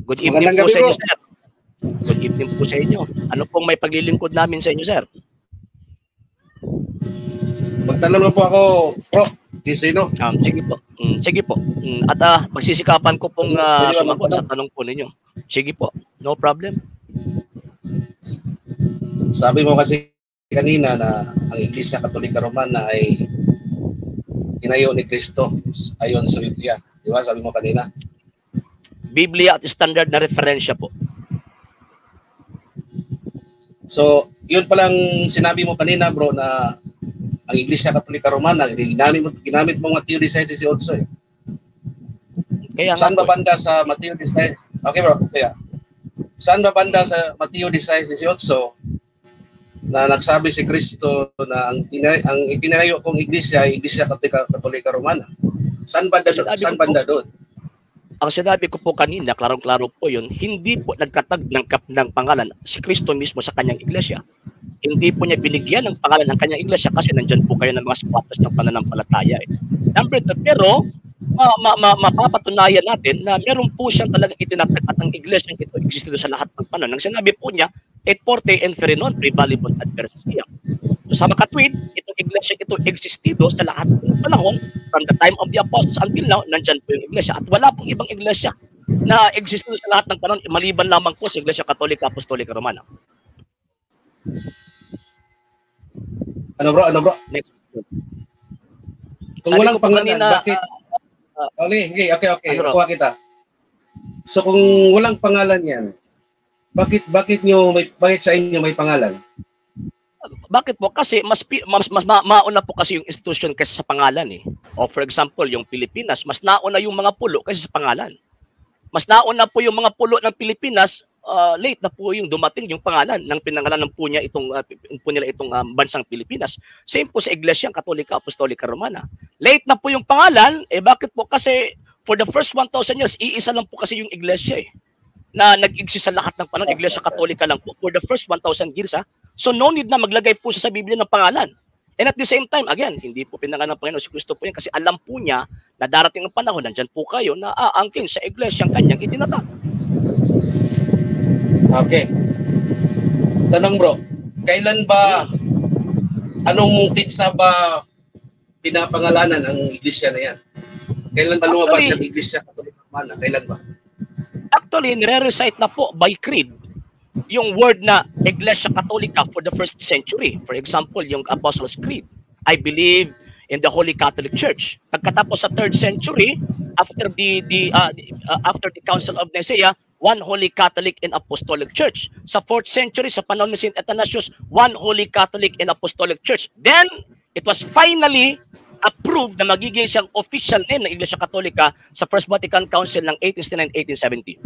Good evening Magandang po gabi, sa inyo, bro. sir. Good evening po sa inyo. Ano pong may paglilingkod namin sa inyo, sir? Magtanong lang po ako, bro. Sino? Sige po. Sige po. At magsisikapan ko pong Pwede ba sumagot sa magtanong? tanong po ninyo. Sige po. No problem. Sabi mo kasi kanina na ang Iglesia Katolika Romana ay tinayo ni Kristo ayon sa Biblia. Di ba? Sabi mo kanina. Biblia at standard na referensya po. So, yun palang sinabi mo kanina, bro, na ang Iglesia Katolika Romana, ginamit mo Mateo 16:18 eh. Kaya Saan nga ba po. banda sa Mateo 16? Okay, bro. Kaya. Saan ba banda sa Mateo 16:18 na nagsabi si Kristo na ang itinayo kong iglesia ay Iglesia Katolika Romana? Saan banda doon? Ang sinabi ko po kanina, klarong-klaro po yun, hindi po nagkatag ng pangalan si Kristo mismo sa kanyang iglesia. Hindi po niya binigyan ng pangalan ng kanyang iglesia kasi nandyan po kayo ng mga squatters ng pananampalataya. Number 2, pero mapapatunayan natin na meron po siyang talagang itinatag at ang iglesia ito existido sa lahat ng panahon. Ang sinabi po niya, et forte and ferinon, prevalibus adversus. So sa makatwid, itong iglesia ito existido sa lahat ng panahon, from the time of the apostles until now, nandyan po yung iglesia. At wala pong ibang iglesia na existido sa lahat ng panahon, maliban lamang po sa Iglesia Katolika Apostolika Romana. Ano bro? Next. Kung Sabi walang ko po pangalan, kanina, bakit? Okay. Ano, Kuha kita. So kung walang pangalan yan, bakit sa inyo may pangalan? Bakit po? Kasi mas mauna po kasi yung institution kaysa sa pangalan eh. O for example, yung Pilipinas, mas nauna yung mga pulo kaysa sa pangalan. Mas nauna po yung mga pulo ng Pilipinas, late na po yung dumating yung pangalan ng pinangalanan po niya itong bansang Pilipinas. Same po sa Iglesia Katolika Apostolika Romana. Late na po yung pangalan, bakit po? Kasi for the first 1,000 years, iisa lang po kasi yung iglesia na nag-exist sa lahat ng panahon. Iglesia Katolika lang po for the first 1,000 years. So no need na maglagay po sa Biblia ng pangalan. And at the same time, again, hindi po pinangalan ng Panginoon si Kristo po yan kasi alam po niya na darating ang panahon, nandyan po kayo na aangkin sa iglesia ang kanyang itinatag. Okay. Tanong bro, kailan ba, anong pitsa ba pinapangalanan ang iglesia na yan? Kailan ba lumabas ang Iglesia Katolika Romana? Kailan ba? Actually, nire-recite na po by creed yung word na Iglesia Katolika for the first century. For example, yung Apostles' Creed. I believe in the Holy Catholic Church. Pagkatapos sa 3rd century, after the Council of Nicaea, one Holy Catholic and Apostolic Church. Sa 4th century, sa panahon ni St. Athanasius, one Holy Catholic and Apostolic Church. Then, it was finally approved na magiging siyang official name ng Iglesia Katolika sa First Vatican Council ng 1869-1870.